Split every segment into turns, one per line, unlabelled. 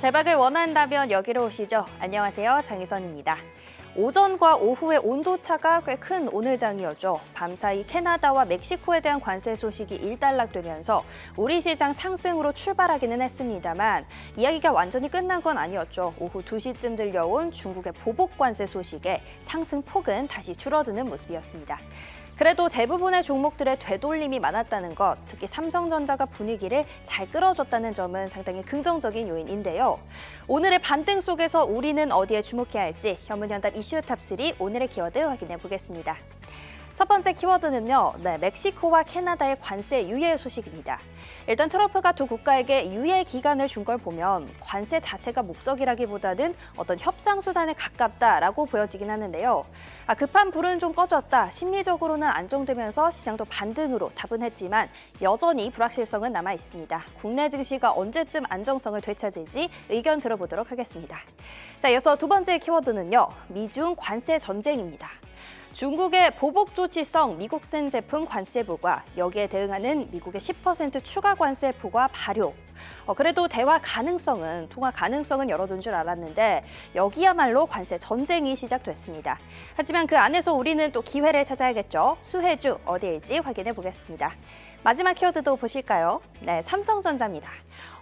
대박을 원한다면 여기로 오시죠. 안녕하세요. 장희선입니다. 오전과 오후의 온도차가 꽤 큰 오늘장이었죠. 밤사이 캐나다와 멕시코에 대한 관세 소식이 일단락되면서 우리 시장 상승으로 출발하기는 했습니다만 이야기가 완전히 끝난 건 아니었죠. 오후 2시쯤 들려온 중국의 보복 관세 소식에 상승폭은 다시 줄어드는 모습이었습니다. 그래도 대부분의 종목들의 되돌림이 많았다는 것, 특히 삼성전자가 분위기를 잘 끌어줬다는 점은 상당히 긍정적인 요인인데요. 오늘의 반등 속에서 우리는 어디에 주목해야 할지 현문현답 이슈 탑3 오늘의 키워드 확인해 보겠습니다. 첫 번째 키워드는요, 멕시코와 캐나다의 관세 유예 소식입니다. 일단 트럼프가 두 국가에게 유예 기간을 준 걸 보면 관세 자체가 목적이라기보다는 어떤 협상 수단에 가깝다라고 보여지긴 하는데요. 급한 불은 좀 꺼졌다, 심리적으로는 안정되면서 시장도 반등으로 답은 했지만 여전히 불확실성은 남아 있습니다. 국내 증시가 언제쯤 안정성을 되찾을지 의견 들어보도록 하겠습니다. 자, 이어서 두 번째 키워드는요, 미중 관세 전쟁입니다. 중국의 보복 조치성 미국산 제품 관세부과 여기에 대응하는 미국의 10% 추가 관세부과 발효. 그래도 통화 가능성은 열어둔 줄 알았는데 여기야말로 관세 전쟁이 시작됐습니다. 하지만 그 안에서 우리는 또 기회를 찾아야겠죠. 수혜주 어디일지 확인해 보겠습니다. 마지막 키워드도 보실까요? 네, 삼성전자입니다.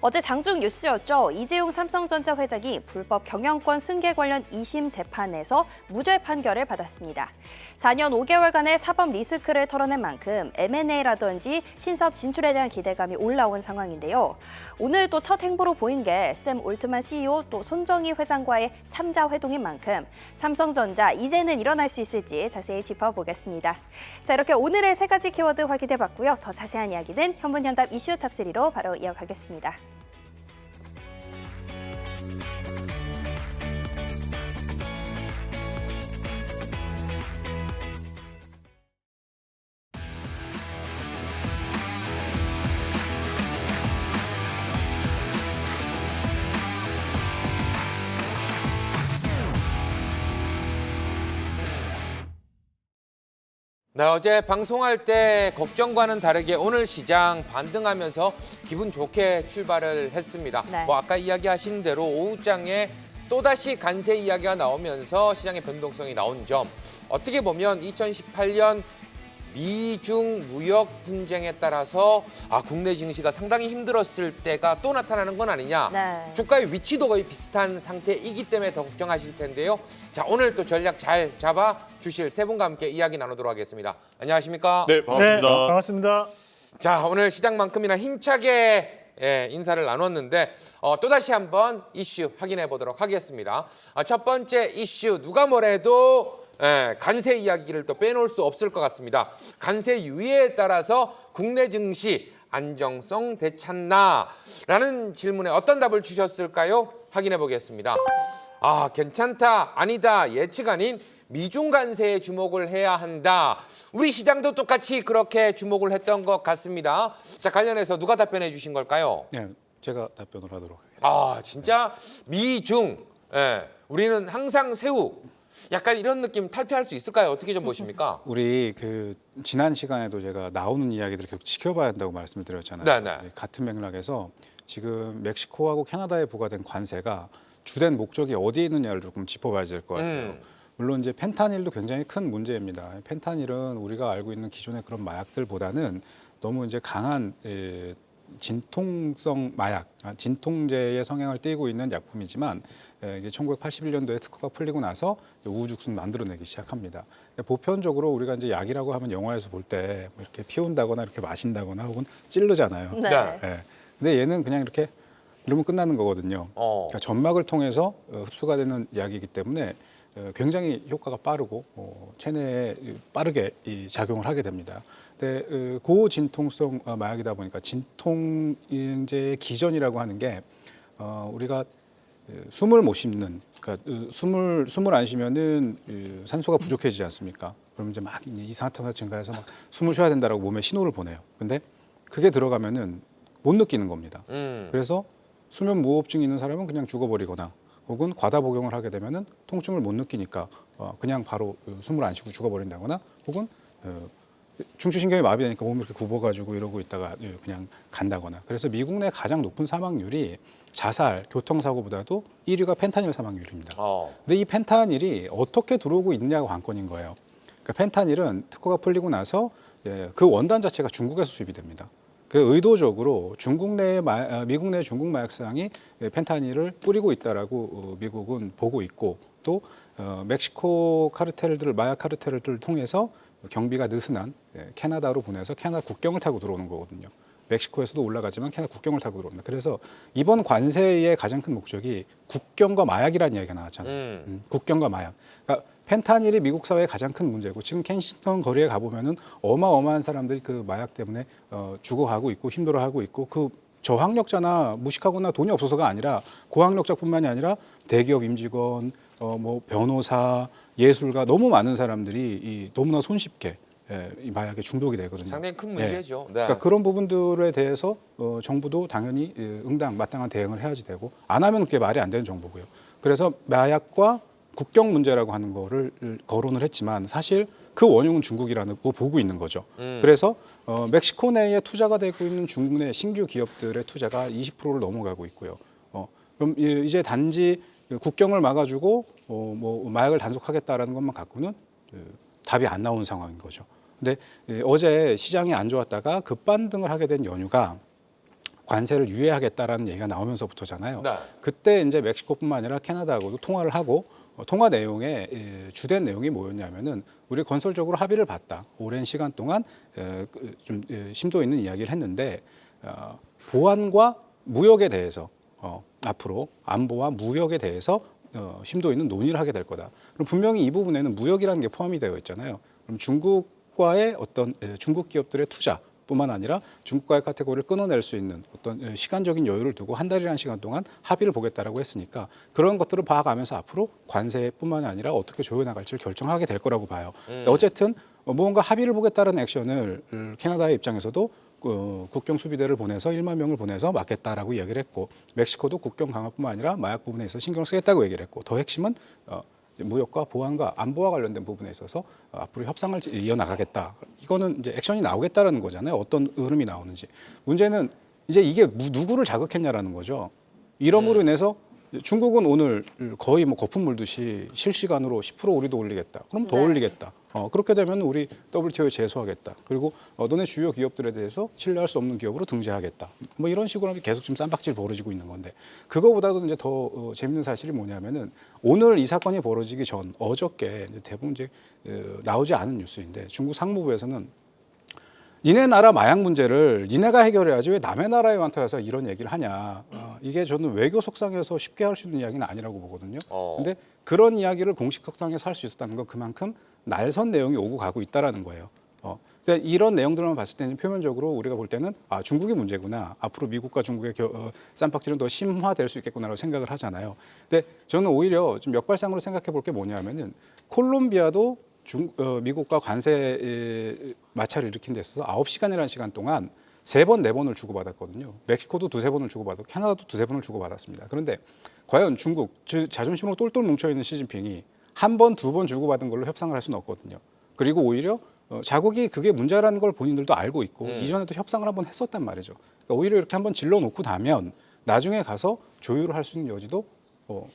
어제 장중 뉴스였죠. 이재용 삼성전자 회장이 불법 경영권 승계 관련 2심 재판에서 무죄 판결을 받았습니다. 4년 5개월간의 사법 리스크를 털어낸 만큼 M&A라든지 신사업 진출에 대한 기대감이 올라온 상황인데요. 오늘 또 첫 행보로 보인 게 샘 올트만 CEO 또 손정희 회장과의 3자 회동인 만큼 삼성전자 이제는 일어날 수 있을지 자세히 짚어보겠습니다. 자, 이렇게 오늘의 세 가지 키워드 확인해봤고요. 더 자세한 이야기는 현문현답 이슈 탑3로 바로 이어가겠습니다.
네, 어제 방송할 때 걱정과는 다르게 오늘 시장 반등하면서 기분 좋게 출발을 했습니다.
네.
아까 이야기하신 대로 오후장에 또다시 관세 이야기가 나오면서 시장의 변동성이 나온 점, 어떻게 보면 2018년 미중 무역 분쟁에 따라서 국내 증시가 상당히 힘들었을 때가 또 나타나는 건 아니냐.
네.
주가의 위치도 거의 비슷한 상태이기 때문에 더 걱정하실 텐데요. 자, 오늘 또 전략 잘 잡아 주실 세 분과 함께 이야기 나누도록 하겠습니다. 안녕하십니까?
네, 반갑습니다.
네, 반갑습니다.
자, 오늘 시장만큼이나 힘차게 인사를 나눴는데 또다시 한번 이슈 확인해 보도록 하겠습니다. 첫 번째 이슈, 누가 뭐래도 관세 이야기를 또 빼놓을 수 없을 것 같습니다. 관세 유예에 따라서 국내 증시 안정성 되찾나? 라는 질문에 어떤 답을 주셨을까요? 확인해 보겠습니다. 괜찮다, 아니다, 예측 아닌 미중 관세에 주목을 해야 한다. 우리 시장도 똑같이 그렇게 주목을 했던 것 같습니다. 자, 관련해서 누가 답변해 주신 걸까요?
네, 제가 답변을 하도록 하겠습니다.
진짜 미중, 우리는 항상 새우. 약간 이런 느낌 탈피할 수 있을까요? 어떻게 좀 보십니까?
우리 지난 시간에도 제가 나오는 이야기들을 계속 지켜봐야 한다고 말씀을 드렸잖아요.
네네.
같은 맥락에서 지금 멕시코하고 캐나다에 부과된 관세가 주된 목적이 어디에 있느냐를 조금 짚어봐야 될 것 같아요. 물론 이제 펜타닐도 굉장히 큰 문제입니다. 펜타닐은 우리가 알고 있는 기존의 그런 마약들보다는 너무 이제 강한 진통성 마약, 진통제의 성향을 띠고 있는 약품이지만 이제 1981년도에 특허가 풀리고 나서 우후죽순 만들어내기 시작합니다. 보편적으로 우리가 이제 약이라고 하면 영화에서 볼 때 이렇게 피운다거나 이렇게 마신다거나 혹은 찌르잖아요.
네.
네. 근데 얘는 그냥 이렇게 이러면 끝나는 거거든요. 그러니까 점막을 통해서 흡수가 되는 약이기 때문에 굉장히 효과가 빠르고 체내에 빠르게 작용을 하게 됩니다. 근데 고진통성 마약이다 보니까 진통제의 기전이라고 하는 게 우리가 숨을 못 쉬는, 그러니까 숨을 안 쉬면은 산소가 부족해지지 않습니까? 그러면 이제 막 이산화탄소가 증가해서 막 숨을 쉬어야 된다라고 몸에 신호를 보내요. 근데 그게 들어가면은 못 느끼는 겁니다. 그래서 수면 무호흡증이 있는 사람은 그냥 죽어버리거나 혹은 과다 복용을 하게 되면은 통증을 못 느끼니까 그냥 바로 숨을 안 쉬고 죽어버린다거나 혹은 중추신경이 마비되니까 몸이 이렇게 굽어가지고 이러고 있다가 그냥 간다거나. 그래서 미국 내 가장 높은 사망률이 자살, 교통사고보다도 1위가 펜타닐 사망률입니다.
어.
근데 이 펜타닐이 어떻게 들어오고 있느냐가 관건인 거예요. 그러니까 펜타닐은 특허가 풀리고 나서 그 원단 자체가 중국에서 수입이 됩니다. 그래서 의도적으로 미국 내 중국 마약상이 펜타닐을 뿌리고 있다라고 미국은 보고 있고 또 멕시코 카르텔들 마약 카르텔을 통해서 경비가 느슨한 캐나다로 보내서 캐나다 국경을 타고 들어오는 거거든요. 멕시코에서도 올라가지만 캐나다 국경을 타고 들어옵니다. 그래서 이번 관세의 가장 큰 목적이 국경과 마약이라는 이야기가 나왔잖아요. 국경과 마약. 그러니까 펜타닐이 미국 사회의 가장 큰 문제고 지금 켄싱턴 거리에 가보면은 어마어마한 사람들이 그 마약 때문에 죽어가고 있고 힘들어하고 있고 그 저학력자나 무식하거나 돈이 없어서가 아니라 고학력자뿐만이 아니라 대기업 임직원, 뭐 변호사, 예술가 너무 많은 사람들이 너무나 손쉽게 이 마약에 중독이 되거든요.
상당히 큰 문제죠. 네.
그러니까 그런 부분들에 대해서 정부도 당연히 마땅한 대응을 해야지 되고 안 하면 그게 말이 안 되는 정보고요. 그래서 마약과 국경 문제라고 하는 거를 거론을 했지만 사실 그 원흉은 중국이라는 거 보고 있는 거죠. 그래서 멕시코 내에 투자가 되고 있는 중국 내 신규 기업들의 투자가 20%를 넘어가고 있고요. 그럼 이제 단지 국경을 막아주고 뭐 마약을 단속하겠다라는 것만 갖고는 답이 안 나오는 상황인 거죠. 근데 어제 시장이 안 좋았다가 급반등을 하게 된 연유가 관세를 유예하겠다라는 얘기가 나오면서부터잖아요.
네.
그때 이제 멕시코뿐만 아니라 캐나다하고도 통화를 하고 통화 내용에 주된 내용이 뭐였냐면은 우리 건설적으로 합의를 봤다. 오랜 시간 동안 좀 심도 있는 이야기를 했는데 보안과 무역에 대해서 앞으로 안보와 무역에 대해서 심도 있는 논의를 하게 될 거다. 그럼 분명히 이 부분에는 무역이라는 게 포함이 되어 있잖아요. 그럼 중국과의 어떤 중국 기업들의 투자뿐만 아니라 중국과의 카테고리를 끊어낼 수 있는 어떤 시간적인 여유를 두고 한 달이라는 시간 동안 합의를 보겠다라고 했으니까 그런 것들을 봐가면서 앞으로 관세뿐만 아니라 어떻게 조여나갈지를 결정하게 될 거라고 봐요. 어쨌든 무언가 합의를 보겠다는 액션을 캐나다의 입장에서도 국경 수비대를 보내서 1만 명을 보내서 막겠다라고 이야기를 했고 멕시코도 국경 강화뿐만 아니라 마약 부분에 있어서 신경을 쓰겠다고 얘기를 했고 더 핵심은 무역과 보안과 안보와 관련된 부분에 있어서 앞으로 협상을 이어나가겠다. 이거는 이제 액션이 나오겠다라는 거잖아요. 어떤 흐름이 나오는지. 문제는 이제 이게 누구를 자극했냐라는 거죠. 이러므로 인해서 중국은 오늘 거의 뭐 거품 물듯이 실시간으로 10% 우리도 올리겠다. 그럼 더 올리겠다. 그렇게 되면 우리 WTO에 제소하겠다. 그리고 너네 주요 기업들에 대해서 신뢰할 수 없는 기업으로 등재하겠다. 뭐 이런 식으로 계속 지금 쌈박질 벌어지고 있는 건데 그거보다도 이제 더 재밌는 사실이 뭐냐면은 오늘 이 사건이 벌어지기 전 어저께 이제 대부분 이제 나오지 않은 뉴스인데 중국 상무부에서는 니네 나라 마약 문제를 니네가 해결해야지 왜 남의 나라에 와서 이런 얘기를 하냐. 이게 저는 외교 속상에서 쉽게 할 수 있는 이야기는 아니라고 보거든요. 근데 그런 이야기를 공식 석상에서 할 수 있었다는 건 그만큼 날선 내용이 오고 가고 있다라는 거예요. 그러니까 이런 내용들만 봤을 때는 표면적으로 우리가 볼 때는 중국이 문제구나. 앞으로 미국과 중국의 쌈박질은 더 심화될 수 있겠구나라고 생각을 하잖아요. 근데 저는 오히려 좀 역발상으로 생각해 볼 게 뭐냐면은 콜롬비아도 미국과 관세 마찰을 일으킨 데 있어서 9시간이라는 시간 동안 3번, 4번을 주고받았거든요. 멕시코도 2-3번을 주고받았고 캐나다도 2-3번을 주고받았습니다. 그런데 과연 중국, 자존심으로 똘똘 뭉쳐있는 시진핑이 1번, 2번 주고받은 걸로 협상을 할 수는 없거든요. 그리고 오히려 자국이 그게 문제라는 걸 본인들도 알고 있고 이전에도 협상을 한번 했었단 말이죠. 그러니까 오히려 이렇게 한번 질러놓고 나면 나중에 가서 조율을 할 수 있는 여지도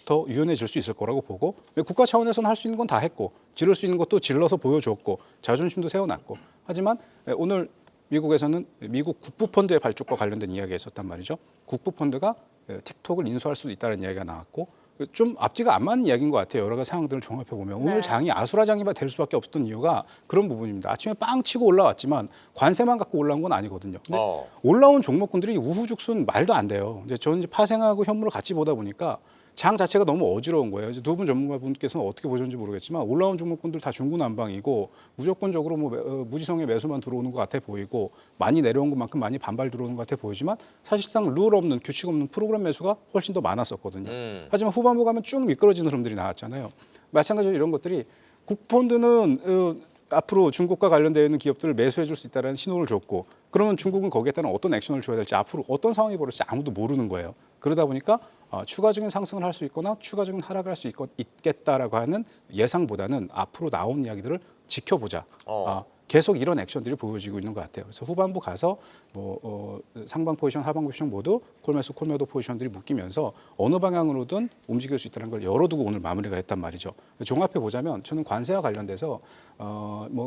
더 유연해질 수 있을 거라고 보고 국가 차원에서는 할 수 있는 건 다 했고 지를 수 있는 것도 질러서 보여줬고 자존심도 세워놨고 하지만 오늘 미국에서는 미국 국부펀드의 발족과 관련된 이야기가 있었단 말이죠. 국부펀드가 틱톡을 인수할 수 있다는 이야기가 나왔고 좀 앞뒤가 안 맞는 이야기인 것 같아요. 여러 가지 상황들을 종합해 보면 오늘 장이 아수라장이 될 수밖에 없었던 이유가 그런 부분입니다. 아침에 빵 치고 올라왔지만 관세만 갖고 올라온 건 아니거든요. 근데 올라온 종목군들이 우후죽순 말도 안 돼요. 이제 저는 이제 파생하고 현물을 같이 보다 보니까 장 자체가 너무 어지러운 거예요. 이제 두 분 전문가분께서는 어떻게 보셨는지 모르겠지만 올라온 종목군들 다 중구난방이고 무조건적으로 무지성의 매수만 들어오는 것 같아 보이고 많이 내려온 것만큼 많이 반발 들어오는 것 같아 보이지만 사실상 룰 없는 규칙 없는 프로그램 매수가 훨씬 더 많았었거든요. 하지만 후반부 가면 쭉 미끄러지는 흐름들이 나왔잖아요. 마찬가지로 이런 것들이 국펀드는 앞으로 중국과 관련되어 있는 기업들을 매수해 줄 수 있다는 신호를 줬고 그러면 중국은 거기에 따른 어떤 액션을 줘야 될지 앞으로 어떤 상황이 벌어질지 아무도 모르는 거예요. 그러다 보니까 추가적인 상승을 할 수 있거나 추가적인 하락을 할 수 있겠다라고 하는 예상보다는 앞으로 나온 이야기들을 지켜보자. 계속 이런 액션들이 보여지고 있는 것 같아요. 그래서 후반부 가서 상방 포지션, 하방 포지션 모두 콜매수, 콜매도 포지션들이 묶이면서 어느 방향으로든 움직일 수 있다는 걸 열어두고 오늘 마무리가 됐단 말이죠. 종합해 보자면 저는 관세와 관련돼서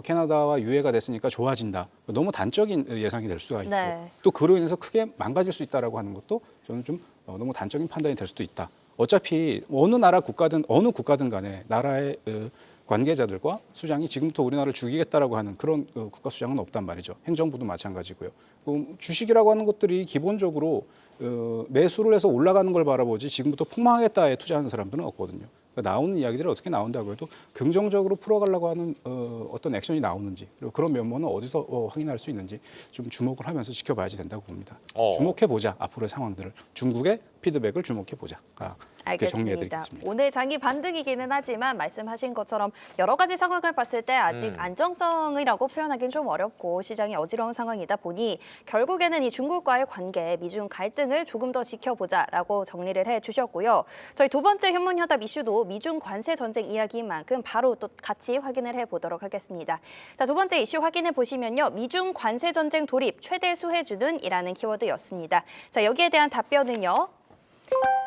캐나다와 유예가 됐으니까 좋아진다. 너무 단적인 예상이 될 수가 있고
네.
또 그로 인해서 크게 망가질 수 있다라고 하는 것도 저는 좀 너무 단적인 판단이 될 수도 있다. 어차피 어느 나라 국가든 어느 국가든 간에 나라의 관계자들과 수장이 지금부터 우리나라를 죽이겠다라고 하는 그런 국가 수장은 없단 말이죠. 행정부도 마찬가지고요. 주식이라고 하는 것들이 기본적으로 매수를 해서 올라가는 걸 바라보지 지금부터 폭망하겠다에 투자하는 사람들은 없거든요. 그러니까 나오는 이야기들이 어떻게 나온다고 해도 긍정적으로 풀어가려고 하는 어떤 액션이 나오는지 그리고 그런 면모는 어디서 확인할 수 있는지 좀 주목을 하면서 지켜봐야지 된다고 봅니다. 주목해보자. 앞으로의 상황들을. 중국의 피드백을 주목해보자. 그렇게 정리해드리겠습니다.
오늘 장이 반등이기는 하지만 말씀하신 것처럼 여러 가지 상황을 봤을 때 아직 안정성이라고 표현하기는 좀 어렵고 시장이 어지러운 상황이다 보니 결국에는 이 중국과의 관계, 미중 갈등을 조금 더 지켜보자라고 정리를 해주셨고요. 저희 두 번째 현문현답 이슈도 미중 관세 전쟁 이야기인 만큼 바로 또 같이 확인을 해보도록 하겠습니다. 자, 두 번째 이슈 확인해 보시면요. 미중 관세 전쟁 돌입 최대 수혜주는 이라는 키워드였습니다. 자, 여기에 대한 답변은요.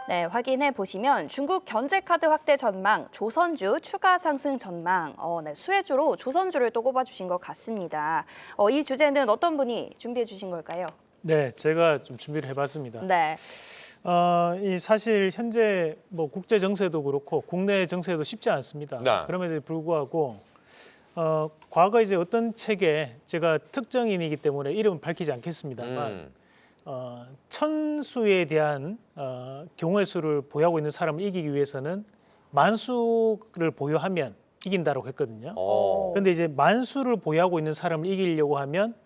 네, 확인해 보시면 중국 견제카드 확대 전망, 조선주 추가 상승 전망, 네, 수혜주로 조선주를 또 꼽아주신 것 같습니다. 이 주제는 어떤 분이 준비해 주신 걸까요?
네, 제가 좀 준비를 해봤습니다.
네.
이 사실 현재 뭐 국제 정세도 그렇고 국내 정세도 쉽지 않습니다.
네.
그럼에도 불구하고 과거 이제 어떤 책에 제가 특정인이기 때문에 이름은 밝히지 않겠습니다만. 천수에 대한 경우의 수를 보유하고 있는 사람을 이기기 위해서는 만수를 보유하면 이긴다고 했거든요. 그런데 이제 만수를 보유하고 있는 사람을 이기려고 하면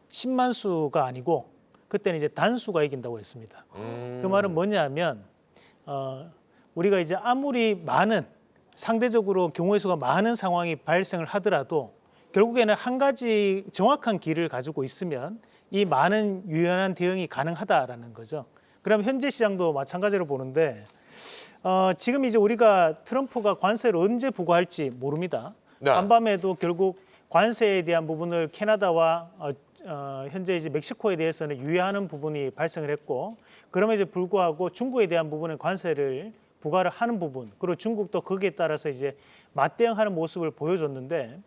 10만수가 아니고 그때는 이제 단수가 이긴다고 했습니다. 그 말은 뭐냐면 우리가 이제 아무리 많은 상대적으로 경우의 수가 많은 상황이 발생을 하더라도 결국에는 한 가지 정확한 길을 가지고 있으면 이 많은 유연한 대응이 가능하다라는 거죠. 그럼 현재 시장도 마찬가지로 보는데 지금 이제 우리가 트럼프가 관세를 언제 부과할지 모릅니다.
네.
간밤에도 결국 관세에 대한 부분을 캐나다와 현재 이제 멕시코에 대해서는 유예하는 부분이 발생을 했고 그럼에도 불구하고 중국에 대한 부분은 관세를 부과를 하는 부분 그리고 중국도 거기에 따라서 이제 맞대응하는 모습을 보여줬는데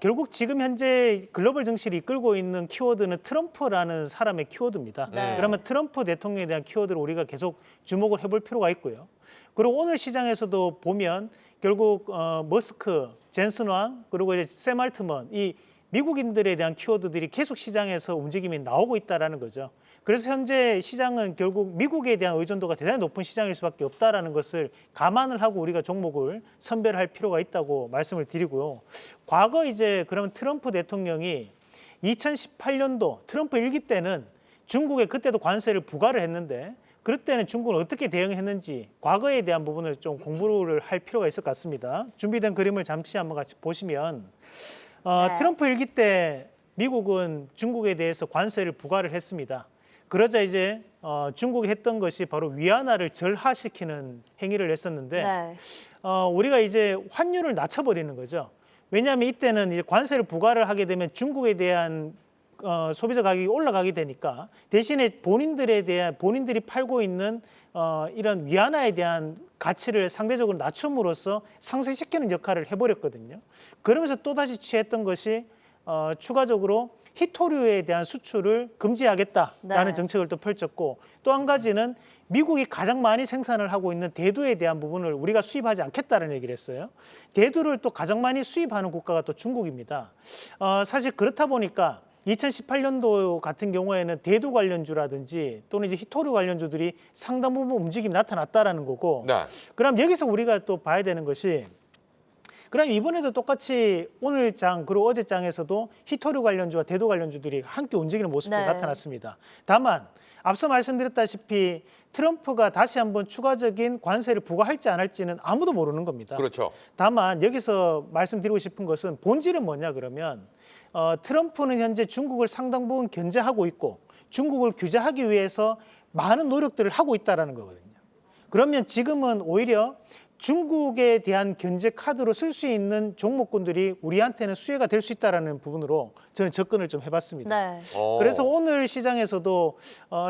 결국 지금 현재 글로벌 증시를 이끌고 있는 키워드는 트럼프라는 사람의 키워드입니다.
네.
그러면 트럼프 대통령에 대한 키워드를 우리가 계속 주목을 해볼 필요가 있고요. 그리고 오늘 시장에서도 보면 결국 머스크, 젠슨 왕 그리고 이제 샘 알트먼 이 미국인들에 대한 키워드들이 계속 시장에서 움직임이 나오고 있다라는 거죠. 그래서 현재 시장은 결국 미국에 대한 의존도가 대단히 높은 시장일 수밖에 없다라는 것을 감안을 하고 우리가 종목을 선별할 필요가 있다고 말씀을 드리고요. 과거 이제 그러면 트럼프 대통령이 2018년도 트럼프 1기 때는 중국에 그때도 관세를 부과를 했는데 그럴 때는 중국은 어떻게 대응했는지 과거에 대한 부분을 좀 공부를 할 필요가 있을 것 같습니다. 준비된 그림을 잠시 한번 같이 보시면 트럼프 1기 때 미국은 중국에 대해서 관세를 부과를 했습니다. 그러자 이제 중국이 했던 것이 바로 위안화를 절하시키는 행위를 했었는데
네.
우리가 이제 환율을 낮춰버리는 거죠. 왜냐하면 이때는 이제 관세를 부과를 하게 되면 중국에 대한 소비자 가격이 올라가게 되니까 대신에 본인들이 팔고 있는 이런 위안화에 대한 가치를 상대적으로 낮춤으로써 상승시키는 역할을 해버렸거든요. 그러면서 또다시 취했던 것이 추가적으로 희토류에 대한 수출을 금지하겠다라는
네.
정책을 또 펼쳤고 또 한 가지는 미국이 가장 많이 생산을 하고 있는 대두에 대한 부분을 우리가 수입하지 않겠다는 얘기를 했어요. 대두를 또 가장 많이 수입하는 국가가 또 중국입니다. 사실 그렇다 보니까 2018년도 같은 경우에는 대두 관련주라든지 또는 이제 희토류 관련주들이 상당 부분 움직임이 나타났다라는 거고
네.
그럼 여기서 우리가 또 봐야 되는 것이 그럼 이번에도 똑같이 오늘 장 그리고 어제 장에서도 희토류 관련주와 대두 관련주들이 함께 움직이는 모습이
네.
나타났습니다. 다만 앞서 말씀드렸다시피 트럼프가 다시 한번 추가적인 관세를 부과할지 안 할지는 아무도 모르는 겁니다.
그렇죠.
다만 여기서 말씀드리고 싶은 것은 본질은 뭐냐 그러면 트럼프는 현재 중국을 상당 부분 견제하고 있고 중국을 규제하기 위해서 많은 노력들을 하고 있다는 거거든요. 그러면 지금은 오히려 중국에 대한 견제 카드로 쓸 수 있는 종목군들이 우리한테는 수혜가 될 수 있다는 부분으로 저는 접근을 좀 해봤습니다.
네.
그래서 오늘 시장에서도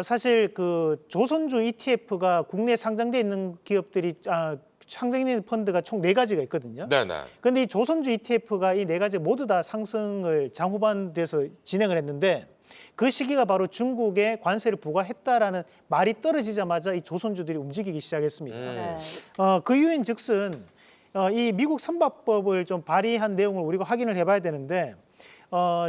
사실 그 조선주 ETF가 국내에 상장돼 있는 기업들이 상장돼 있는 펀드가 총 4가지가 있거든요.
네네.
근데 이 조선주 ETF가 이 4가지 모두 다 상승을 장후반돼서 진행을 했는데 그 시기가 바로 중국에 관세를 부과했다라는 말이 떨어지자마자 이 조선주들이 움직이기 시작했습니다.
네.
그 이유인즉슨 이 미국 선박법을 좀 발의한 내용을 우리가 확인을 해봐야 되는데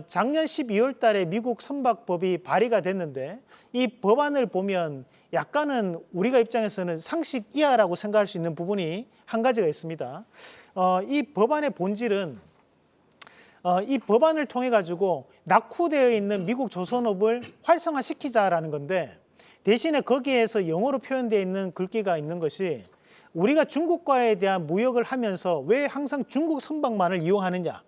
작년 12월 달에 미국 선박법이 발의가 됐는데 이 법안을 보면 약간은 우리가 입장에서는 상식 이하라고 생각할 수 있는 부분이 한 가지가 있습니다. 이 법안의 본질은 이 법안을 통해 가지고 낙후되어 있는 미국 조선업을 활성화시키자라는 건데 대신에 거기에서 영어로 표현되어 있는 글귀가 있는 것이 우리가 중국과에 대한 무역을 하면서 왜 항상 중국 선박만을 이용하느냐,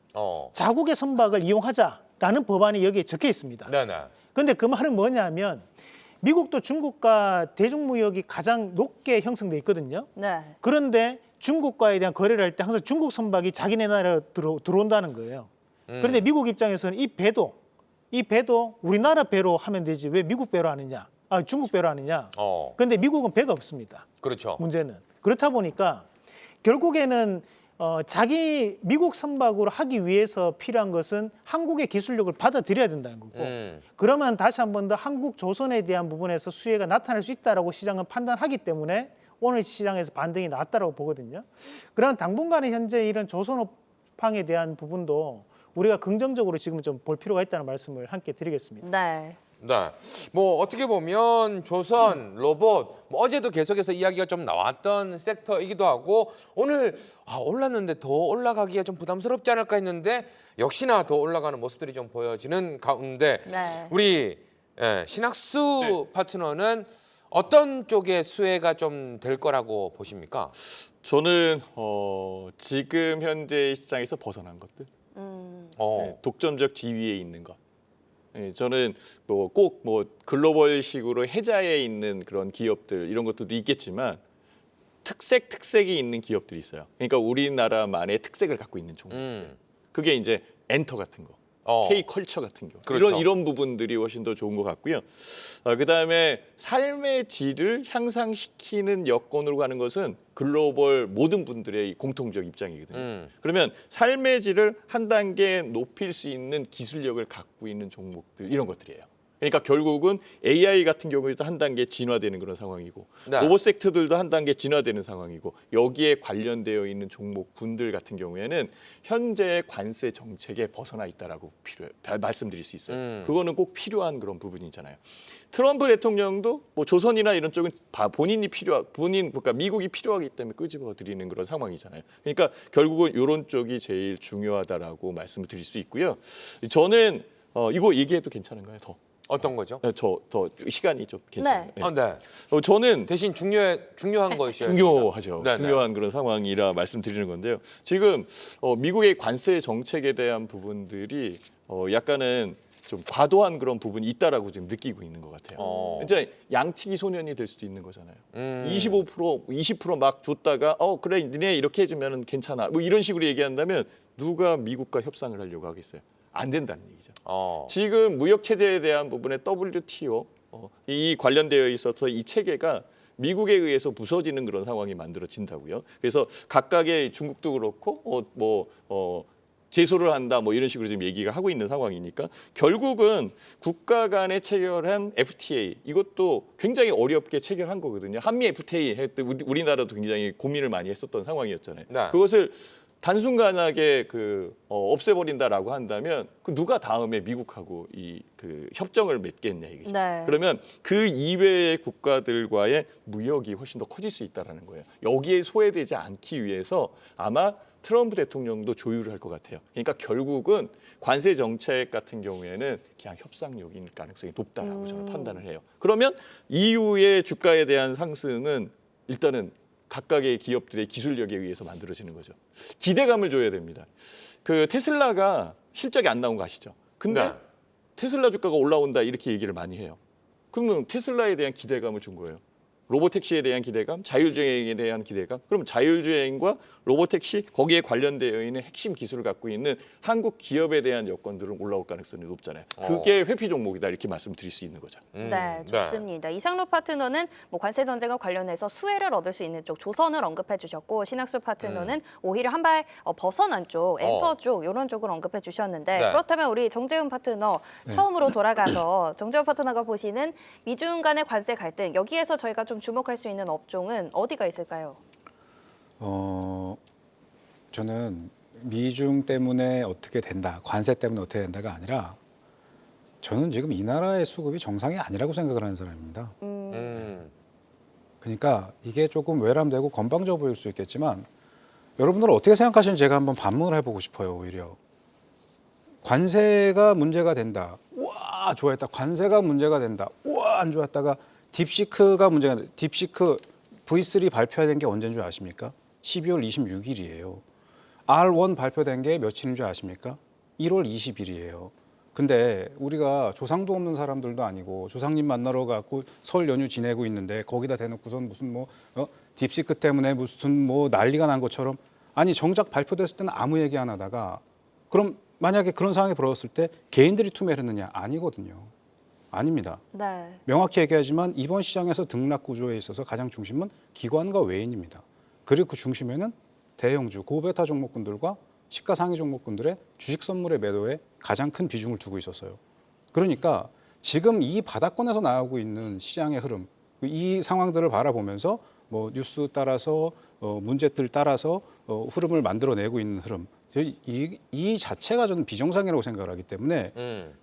자국의 선박을 이용하자라는 법안이 여기에 적혀 있습니다.
네네.
그런데 그 말은 뭐냐면 미국도 중국과 대중무역이 가장 높게 형성돼 있거든요.
네.
그런데 중국과에 대한 거래를 할 때 항상 중국 선박이 자기네 나라로 들어온다는 거예요. 그런데 미국 입장에서는 이 배도 우리나라 배로 하면 되지 왜 미국 배로 하느냐, 중국 배로 하느냐. 그런데 미국은 배가 없습니다.
그렇죠.
문제는 그렇다 보니까 결국에는 자기 미국 선박으로 하기 위해서 필요한 것은 한국의 기술력을 받아들여야 된다는 거고 그러면 다시 한 번 더 한국 조선에 대한 부분에서 수혜가 나타날 수 있다라고 시장은 판단하기 때문에 오늘 시장에서 반등이 나왔다라고 보거든요. 그럼 당분간은 현재 이런 조선업황에 대한 부분도 우리가 긍정적으로 지금 좀 볼 필요가 있다는 말씀을 함께 드리겠습니다.
네.
네. 뭐 어떻게 보면 조선, 로봇, 뭐 어제도 계속해서 이야기가 좀 나왔던 섹터이기도 하고 오늘 올랐는데 더 올라가기가 좀 부담스럽지 않을까 했는데 역시나 더 올라가는 모습들이 좀 보여지는 가운데
네.
우리 신학수 파트너는 어떤 쪽의 수혜가 좀 될 거라고 보십니까?
저는 지금 현재 시장에서 벗어난 것들, 독점적 지위에 있는 것. 저는 꼭 글로벌식으로 해자에 있는 그런 기업들 이런 것들도 있겠지만 특색이 있는 기업들이 있어요. 그러니까 우리나라만의 특색을 갖고 있는 종목들. 그게 이제 엔터 같은 거. K컬처 같은 경우
그렇죠.
이런 부분들이 훨씬 더 좋은 것 같고요. 그다음에 삶의 질을 향상시키는 여건으로 가는 것은 글로벌 모든 분들의 공통적 입장이거든요. 그러면 삶의 질을 한 단계 높일 수 있는 기술력을 갖고 있는 종목들 이런 것들이에요. 그러니까 결국은 AI 같은 경우에도 한 단계 진화되는 그런 상황이고
네.
로봇 섹터들도 한 단계 진화되는 상황이고 여기에 관련되어 있는 종목군들 같은 경우에는 현재 관세 정책에 벗어나 있다라고 말씀드릴 수 있어요. 그거는 꼭 필요한 그런 부분이잖아요. 트럼프 대통령도 조선이나 이런 쪽은 그러니까 미국이 필요하기 때문에 끄집어 드리는 그런 상황이잖아요. 그러니까 결국은 이런 쪽이 제일 중요하다라고 말씀을 드릴 수 있고요. 저는 이거 얘기해도 괜찮은가요?
어떤 거죠?
더 시간이 좀 괜찮아요.
네.
네.
저는
대신 중요한 것이요.
중요하죠.
네네.
중요한 그런 상황이라 말씀드리는 건데요. 지금 미국의 관세 정책에 대한 부분들이 약간은 좀 과도한 그런 부분이 있다라고 지금 느끼고 있는 것 같아요. 이제 양치기 소년이 될 수도 있는 거잖아요. 25%, 20% 막 줬다가 그래 니네 이렇게 해주면 괜찮아. 뭐 이런 식으로 얘기한다면 누가 미국과 협상을 하려고 하겠어요? 안 된다는 얘기죠. 지금 무역 체제에 대한 부분에 WTO 이 관련되어 있어서 이 체계가 미국에 의해서 부서지는 그런 상황이 만들어진다고요. 그래서 각각의 중국도 그렇고 제소를 한다 이런 식으로 지금 얘기가 하고 있는 상황이니까 결국은 국가 간에 체결한 FTA 이것도 굉장히 어렵게 체결한 거거든요. 한미 FTA 할 때 우리나라도 굉장히 고민을 많이 했었던 상황이었잖아요.
네.
그것을 단순간하게 없애버린다라고 한다면 누가 다음에 미국하고 그 협정을 맺겠냐 이거죠.
네.
그러면 그 이외의 국가들과의 무역이 훨씬 더 커질 수 있다라는 거예요. 여기에 소외되지 않기 위해서 아마 트럼프 대통령도 조율을 할 것 같아요. 그러니까 결국은 관세 정책 같은 경우에는 그냥 협상력일 가능성이 높다라고 저는 판단을 해요. 그러면 이후의 주가에 대한 상승은 일단은 각각의 기업들의 기술력에 의해서 만들어지는 거죠. 기대감을 줘야 됩니다. 그 테슬라가 실적이 안 나온 거 아시죠? 근데
네.
테슬라 주가가 올라온다 이렇게 얘기를 많이 해요. 그러면 테슬라에 대한 기대감을 준 거예요. 로보택시에 대한 기대감, 자율주행에 대한 기대감. 그럼 자율주행과 로보택시 거기에 관련되어 있는 핵심 기술을 갖고 있는 한국 기업에 대한 여건들은 올라올 가능성이 높잖아요. 그게 회피 종목이다 이렇게 말씀드릴 수 있는 거죠.
네, 좋습니다. 이상로 파트너는 뭐 관세 전쟁과 관련해서 수혜를 얻을 수 있는 쪽 조선을 언급해 주셨고 신학수 파트너는 오히려 한 발 벗어난 쪽, 엔터 쪽 이런 쪽을 언급해 주셨는데
네.
그렇다면 우리 정재훈 파트너 처음으로 돌아가서 정재훈 파트너가 보시는 미중 간의 관세 갈등 여기에서 저희가 좀 주목할 수 있는 업종은 어디가 있을까요?
저는 미중 때문에 어떻게 된다, 관세 때문에 어떻게 된다가 아니라 저는 지금 이 나라의 수급이 정상이 아니라고 생각을 하는 사람입니다. 그러니까 이게 조금 외람되고 건방져 보일 수 있겠지만 여러분들은 어떻게 생각하시는지 제가 한번 반문을 해보고 싶어요. 오히려 관세가 문제가 된다. 우와 좋아했다. 관세가 문제가 된다. 우와 안 좋았다가 딥시크가 문제가 된다. 딥시크 V3 발표된 게 언제인 줄 아십니까? 12월 26일이에요. R1 발표된 게 며칠인 줄 아십니까? 1월 20일이에요. 근데 우리가 조상도 없는 사람들도 아니고 조상님 만나러 가고 설 연휴 지내고 있는데 거기다 대놓고선 무슨 뭐 딥시크 때문에 무슨 뭐 난리가 난 것처럼 아니 정작 발표됐을 때는 아무 얘기 안 하다가 그럼 만약에 그런 상황이 벌어졌을 때 개인들이 투매를 했느냐? 아니거든요. 아닙니다.
네.
명확히 얘기하지만 이번 시장에서 등락 구조에 있어서 가장 중심은 기관과 외인입니다. 그리고 그 중심에는 대형주, 고베타 종목군들과 시가 상위 종목군들의 주식 선물의 매도에 가장 큰 비중을 두고 있었어요. 그러니까 지금 이 바닥권에서 나오고 있는 시장의 흐름, 이 상황들을 바라보면서 뭐 뉴스 따라서 문제들 따라서 흐름을 만들어내고 있는 흐름, 이 자체가 저는 비정상이라고 생각을 하기 때문에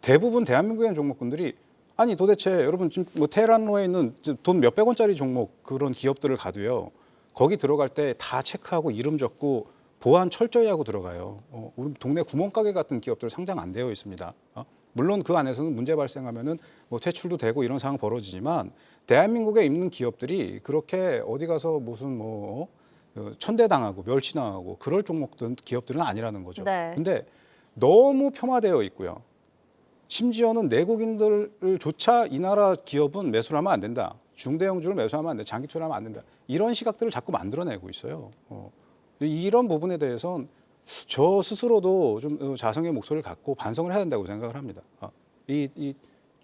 대부분 대한민국의 종목군들이 아니 도대체 여러분 지금 뭐 테헤란로에 있는 돈 몇백 원짜리 종목 그런 기업들을 가도요. 거기 들어갈 때 다 체크하고 이름 적고 보안 철저히 하고 들어가요. 우리 동네 구멍가게 같은 기업들 상장 안 되어 있습니다. 물론 그 안에서는 문제 발생하면은 뭐 퇴출도 되고 이런 상황 벌어지지만 대한민국에 있는 기업들이 그렇게 어디 가서 무슨 뭐 천대당하고 멸치당하고 그럴 종목들 기업들은 아니라는 거죠.
네.
근데 너무 폄하되어 있고요. 심지어는 내국인들조차 이 나라 기업은 매수를 하면 안 된다. 중대형주를 매수하면 안 된다. 장기투자를 하면 안 된다. 이런 시각들을 자꾸 만들어내고 있어요. 이런 부분에 대해서는 저 스스로도 좀 자성의 목소리를 갖고 반성을 해야 된다고 생각을 합니다. 이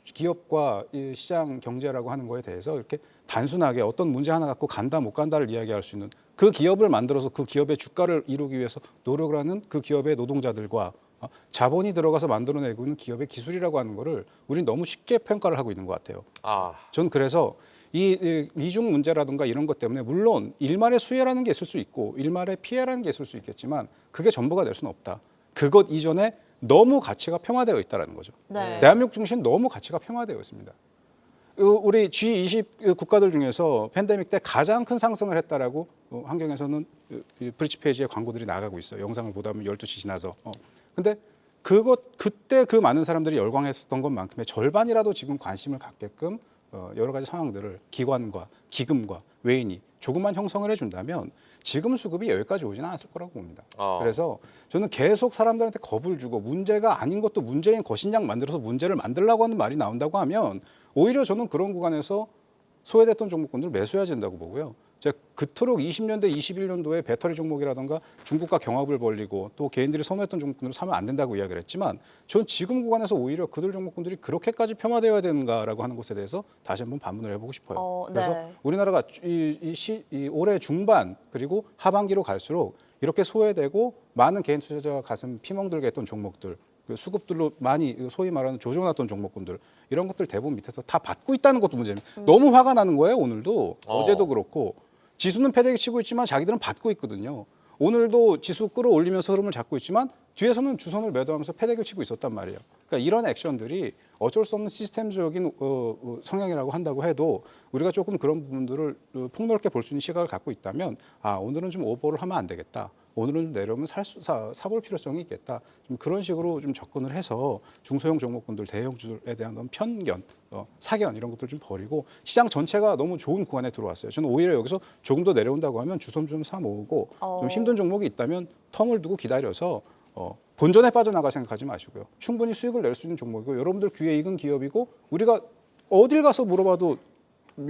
기업과 이 시장 경제라고 하는 거에 대해서 이렇게 단순하게 어떤 문제 하나 갖고 간다 못 간다를 이야기할 수 있는 그 기업을 만들어서 그 기업의 주가를 이루기 위해서 노력을 하는 그 기업의 노동자들과 자본이 들어가서 만들어내고 있는 기업의 기술이라고 하는 거를 우리는 너무 쉽게 평가를 하고 있는 것 같아요. 전 그래서 이 미중 문제라든가 이런 것 때문에 물론 일말의 수혜라는 게 있을 수 있고 일말의 피해라는 게 있을 수 있겠지만 그게 전부가 될 수는 없다. 그것 이전에 너무 가치가 폄하되어 있다는 거죠.
네.
대한민국 증시는 너무 가치가 폄하되어 있습니다. 우리 G20 국가들 중에서 팬데믹 때 가장 큰 상승을 했다라고 환경에서는 브릿지 페이지에 광고들이 나가고 있어요. 영상을 보다 보면 12시 지나서. 근데 그때 그 많은 사람들이 열광했었던 것만큼의 절반이라도 지금 관심을 갖게끔 여러 가지 상황들을 기관과 기금과 외인이 조금만 형성을 해준다면 지금 수급이 여기까지 오지는 않았을 거라고 봅니다. 그래서 저는 계속 사람들한테 겁을 주고 문제가 아닌 것도 문제인 것인 양 만들어서 문제를 만들려고 하는 말이 나온다고 하면 오히려 저는 그런 구간에서 소외됐던 종목군들을 매수해야 된다고 보고요. 제가 그토록 20년대, 21년도에 배터리 종목이라든가 중국과 경합을 벌리고 또 개인들이 선호했던 종목군들을 사면 안 된다고 이야기를 했지만 저는 지금 구간에서 오히려 그들 종목군들이 그렇게까지 폄하되어야 되는가라고 하는 것에 대해서 다시 한번 반문을 해보고 싶어요. 그래서
네.
우리나라가 올해 중반 그리고 하반기로 갈수록 이렇게 소외되고 많은 개인 투자자가 가슴 피멍들게 했던 종목들 수급들로 많이 소위 말하는 조져놨던 종목군들 이런 것들 대부분 밑에서 다 받고 있다는 것도 문제입니다. 너무 화가 나는 거예요. 오늘도 어제도 그렇고 지수는 패대기 치고 있지만 자기들은 받고 있거든요. 오늘도 지수 끌어올리면서 흐름을 잡고 있지만 뒤에서는 주선을 매도하면서 패대기를 치고 있었단 말이에요. 그러니까 이런 액션들이 어쩔 수 없는 시스템적인 성향이라고 한다고 해도 우리가 조금 그런 부분들을 폭넓게 볼 수 있는 시각을 갖고 있다면 오늘은 좀 오버를 하면 안 되겠다. 오늘은 좀 내려오면 사볼 필요성이 있겠다. 좀 그런 식으로 좀 접근을 해서 중소형 종목군들, 대형주들에 대한 어떤 편견, 사견 이런 것들 좀 버리고 시장 전체가 너무 좋은 구간에 들어왔어요. 저는 오히려 여기서 조금 더 내려온다고 하면 주섬 좀 사 모으고 좀 힘든 종목이 있다면 텀을 두고 기다려서 본전에 빠져나갈 생각하지 마시고요. 충분히 수익을 낼 수 있는 종목이고 여러분들 귀에 익은 기업이고 우리가 어딜 가서 물어봐도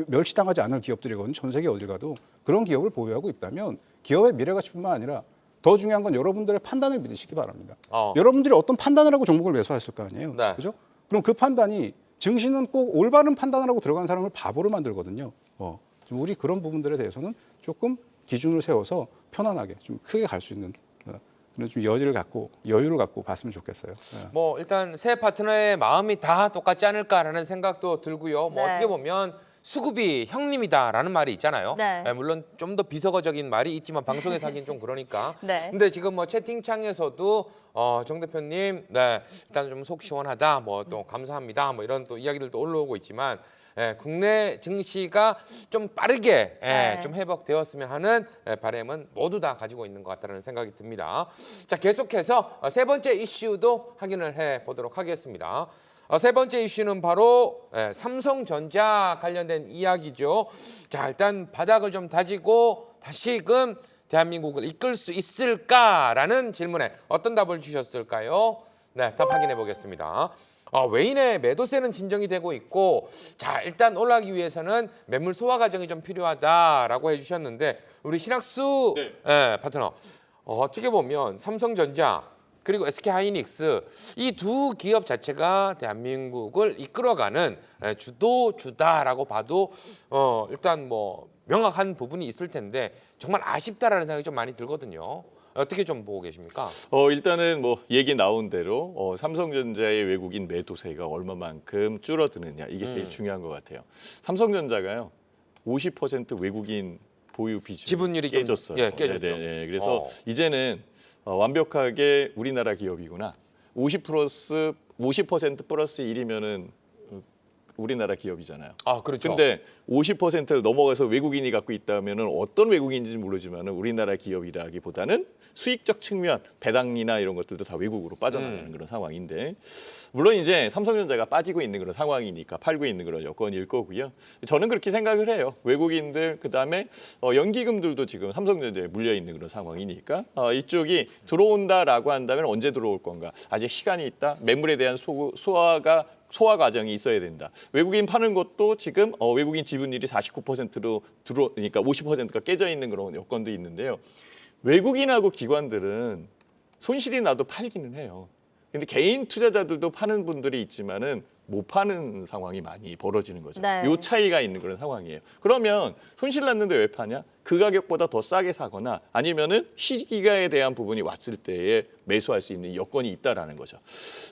멸시당하지 않을 기업들이거든요. 전 세계 어딜 가도 그런 기업을 보유하고 있다면 기업의 미래 가치뿐만 아니라 더 중요한 건 여러분들의 판단을 믿으시기 바랍니다. 여러분들이 어떤 판단을 하고 종목을 매수했을 거 아니에요.
네.
그죠? 그럼 그 판단이 증시는 꼭 올바른 판단을 하고 들어간 사람을 바보로 만들거든요. 좀 우리 그런 부분들에 대해서는 조금 기준을 세워서 편안하게 좀 크게 갈 수 있는 그런 좀 여지를 갖고 여유를 갖고 봤으면 좋겠어요.
뭐 일단 새 파트너의 마음이 다 똑같지 않을까라는 생각도 들고요. 뭐
네.
어떻게 보면 수급이 형님이다라는 말이 있잖아요.
네.
물론 좀 더 비서거적인 말이 있지만 방송에서 하긴 좀 그러니까.
네.
근데 지금 뭐 채팅창에서도 정 대표님, 네, 일단 좀 속 시원하다, 뭐 또 감사합니다, 뭐 이런 또 이야기들도 올라오고 있지만 국내 증시가 좀 빠르게
네.
좀 회복되었으면 하는 바람은 모두 다 가지고 있는 것 같다는 생각이 듭니다. 자, 계속해서 세 번째 이슈도 확인을 해 보도록 하겠습니다. 세 번째 이슈는 바로 삼성전자 관련된 이야기죠. 자, 일단 바닥을 좀 다지고 다시금 대한민국을 이끌 수 있을까라는 질문에 어떤 답을 주셨을까요? 네, 답 확인해 보겠습니다. 외인의 매도세는 진정이 되고 있고, 자, 일단 올라가기 위해서는 매물 소화 과정이 좀 필요하다라고 해주셨는데, 우리 신학수 파트너, 어떻게 보면 삼성전자 그리고 SK하이닉스 이 두 기업 자체가 대한민국을 이끌어가는 주도주다라고 봐도 일단 뭐 명확한 부분이 있을 텐데 정말 아쉽다라는 생각이 좀 많이 들거든요. 어떻게 좀 보고 계십니까?
일단은 뭐 얘기 나온 대로 삼성전자의 외국인 매도세가 얼마만큼 줄어드느냐 이게 제일 중요한 것 같아요. 삼성전자가요 50% 외국인 보유 비중
지분율이 좀
깨졌어요.
깨졌죠.
네네. 그래서 이제는 완벽하게 우리나라 기업이구나. 50% 플러스 1이면은 우리나라 기업이잖아요.
그렇죠.
근데 50%를 넘어가서 외국인이 갖고 있다면은 어떤 외국인인지 모르지만은 우리나라 기업이라기보다는 수익적 측면, 배당이나 이런 것들도 다 외국으로 빠져나가는 그런 상황인데 물론 이제 삼성전자가 빠지고 있는 그런 상황이니까 팔고 있는 그런 여건일 거고요. 저는 그렇게 생각을 해요. 외국인들 그다음에 연기금들도 지금 삼성전자에 물려 있는 그런 상황이니까 이쪽이 들어온다라고 한다면 언제 들어올 건가? 아직 시간이 있다. 매물에 대한 소화 과정이 있어야 된다. 외국인 파는 것도 지금 외국인 지분율이 49%로 그러니까 50%가 깨져 있는 그런 여건도 있는데요. 외국인하고 기관들은 손실이 나도 팔기는 해요. 근데 개인 투자자들도 파는 분들이 있지만은 못 파는 상황이 많이 벌어지는 거죠.
네.
요 차이가 있는 그런 상황이에요. 그러면 손실 났는데 왜 파냐? 그 가격보다 더 싸게 사거나 아니면은 시기가에 대한 부분이 왔을 때에 매수할 수 있는 여건이 있다라는 거죠.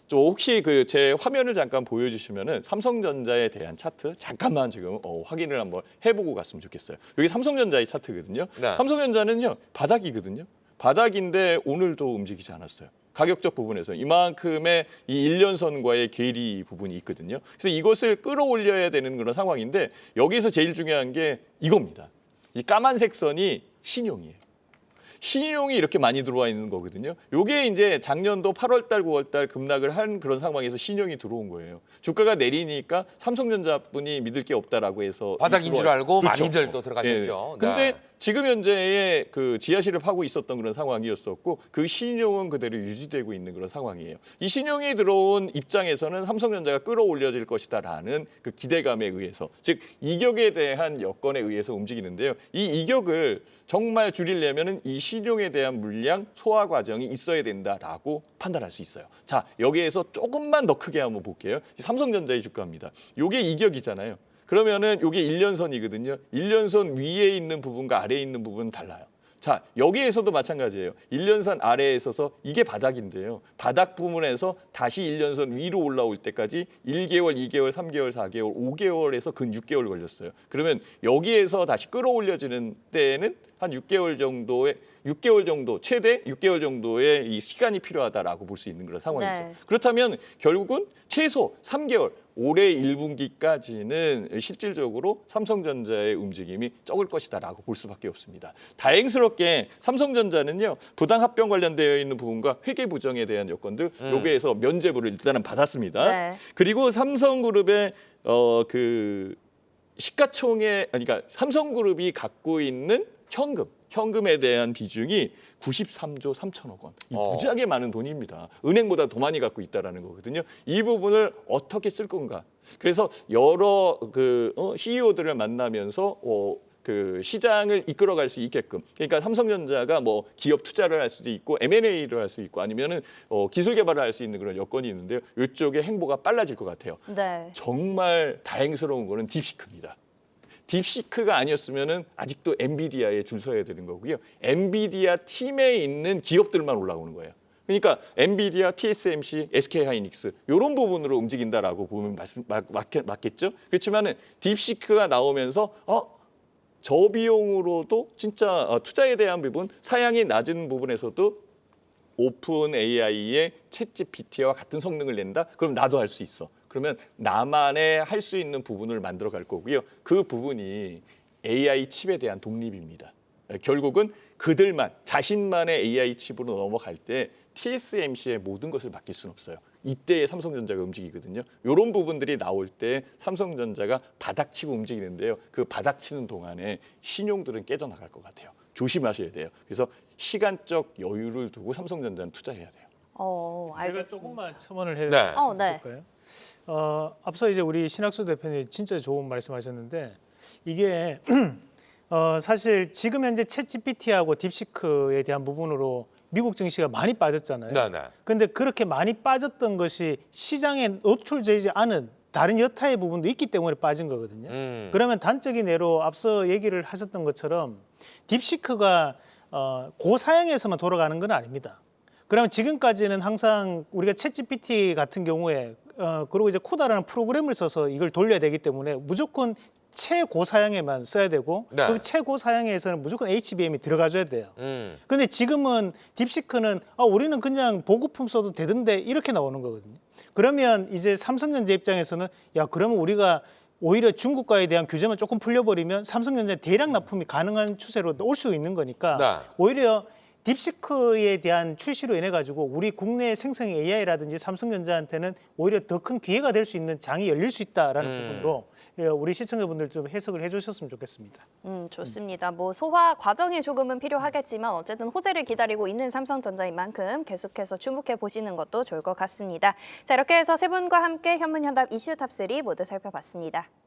좀 혹시 그 제 화면을 잠깐 보여주시면은 삼성전자에 대한 차트 잠깐만 지금 확인을 한번 해보고 갔으면 좋겠어요. 여기 삼성전자의 차트거든요.
네.
삼성전자는요 바닥이거든요. 바닥인데 오늘도 움직이지 않았어요. 가격적 부분에서 이만큼의 이 1년선과의 괴리 부분이 있거든요. 그래서 이것을 끌어올려야 되는 그런 상황인데 여기서 제일 중요한 게 이겁니다. 이 까만색 선이 신용이에요. 신용이 이렇게 많이 들어와 있는 거거든요. 요게 이제 작년도 8월 달, 9월 달 급락을 한 그런 상황에서 신용이 들어온 거예요. 주가가 내리니까 삼성전자뿐이 믿을 게 없다라고 해서
바닥인 줄 알고
그렇죠.
많이들 또 들어가셨죠.
네. 근데
네.
지금 현재의 그 지하실을 파고 있었던 그런 상황이었었고 그 신용은 그대로 유지되고 있는 그런 상황이에요. 이 신용이 들어온 입장에서는 삼성전자가 끌어올려질 것이다라는 그 기대감에 의해서 즉 이격에 대한 여건에 의해서 움직이는데요. 이 이격을 정말 줄이려면은 이 신용에 대한 물량 소화 과정이 있어야 된다라고 판단할 수 있어요. 자, 여기에서 조금만 더 크게 한번 볼게요. 삼성전자의 주가입니다. 요게 이격이잖아요. 그러면은 요게 1년선이거든요. 1년선 위에 있는 부분과 아래에 있는 부분은 달라요. 자, 여기에서도 마찬가지예요. 1년선 아래에 있어서 이게 바닥인데요. 바닥 부분에서 다시 1년선 위로 올라올 때까지 1개월, 2개월, 3개월, 4개월, 5개월에서 근 6개월 걸렸어요. 그러면 여기에서 다시 끌어올려지는 때에는 한 6개월 정도, 최대 6개월 정도의 이 시간이 필요하다라고 볼 수 있는 그런 상황이죠.
네.
그렇다면 결국은 최소 3개월, 올해 1분기까지는 실질적으로 삼성전자의 움직임이 적을 것이다라고 볼 수밖에 없습니다. 다행스럽게 삼성전자는요 부당 합병 관련되어 있는 부분과 회계 부정에 대한 여건들 여기에서 면제부를 일단은 받았습니다.
네.
그리고 삼성그룹의 그 시가총액 그러니까 삼성그룹이 갖고 있는 현금에 대한 비중이 93조 3천억 원. 이 무지하게 많은 돈입니다. 은행보다 더 많이 갖고 있다라는 거거든요. 이 부분을 어떻게 쓸 건가? 그래서 여러 CEO들을 만나면서 그 시장을 이끌어갈 수 있게끔, 그러니까 삼성전자가 뭐 기업 투자를 할 수도 있고 M&A를 할 수 있고 아니면은 기술 개발을 할 수 있는 그런 여건이 있는데요. 이쪽에 행보가 빨라질 것 같아요.
네.
정말 다행스러운 거는 딥시크입니다. 딥시크가 아니었으면은 아직도 엔비디아에 줄 서야 되는 거고요. 엔비디아 팀에 있는 기업들만 올라오는 거예요. 그러니까 엔비디아, TSMC, SK하이닉스 이런 부분으로 움직인다라고 보면 맞겠죠. 그렇지만은 딥시크가 나오면서 저비용으로도 진짜 투자에 대한 부분, 사양이 낮은 부분에서도 오픈 AI의 챗GPT와 같은 성능을 낸다? 그럼 나도 할 수 있어. 그러면 나만의 할 수 있는 부분을 만들어 갈 거고요. 그 부분이 AI 칩에 대한 독립입니다. 결국은 그들만, 자신만의 AI 칩으로 넘어갈 때 TSMC의 모든 것을 맡길 수는 없어요. 이때에 삼성전자가 움직이거든요. 이런 부분들이 나올 때 삼성전자가 바닥치고 움직이는데요. 그 바닥치는 동안에 신용들은 깨져나갈 것 같아요. 조심하셔야 돼요. 그래서 시간적 여유를 두고 삼성전자는 투자해야 돼요.
제가
알겠습니다.
조금만 첨언을 해도
네.
네.
될까요? 앞서 이제 우리 신학수 대표님 진짜 좋은 말씀하셨는데 이게 사실 지금 현재 챗GPT하고 딥시크에 대한 부분으로 미국 증시가 많이 빠졌잖아요.
네.
근데 그렇게 많이 빠졌던 것이 시장에 노출되지 않은 다른 여타의 부분도 있기 때문에 빠진 거거든요. 그러면 단적인 예로 앞서 얘기를 하셨던 것처럼 딥시크가 고사양에서만 돌아가는 건 아닙니다. 그러면 지금까지는 항상 우리가 챗GPT 같은 경우에 그리고 이제 쿠다라는 프로그램을 써서 이걸 돌려야 되기 때문에 무조건 최고사양에만 써야 되고
네.
그 최고사양에서는 무조건 HBM이 들어가줘야 돼요. 근데 지금은 딥시크는 우리는 그냥 보급품 써도 되던데 이렇게 나오는 거거든요. 그러면 이제 삼성전자 입장에서는 그러면 우리가 오히려 중국과에 대한 규제만 조금 풀려버리면 삼성전자 대량 납품이 가능한 추세로 올 수 있는 거니까
네.
오히려 딥시크에 대한 출시로 인해 가지고 우리 국내 생성 AI라든지 삼성전자한테는 오히려 더 큰 기회가 될 수 있는 장이 열릴 수 있다라는 부분으로 우리 시청자분들 좀 해석을 해주셨으면 좋겠습니다.
좋습니다. 뭐 소화 과정이 조금은 필요하겠지만 어쨌든 호재를 기다리고 있는 삼성전자인 만큼 계속해서 주목해 보시는 것도 좋을 것 같습니다. 자, 이렇게 해서 세 분과 함께 현문현답 이슈 탑3 모두 살펴봤습니다.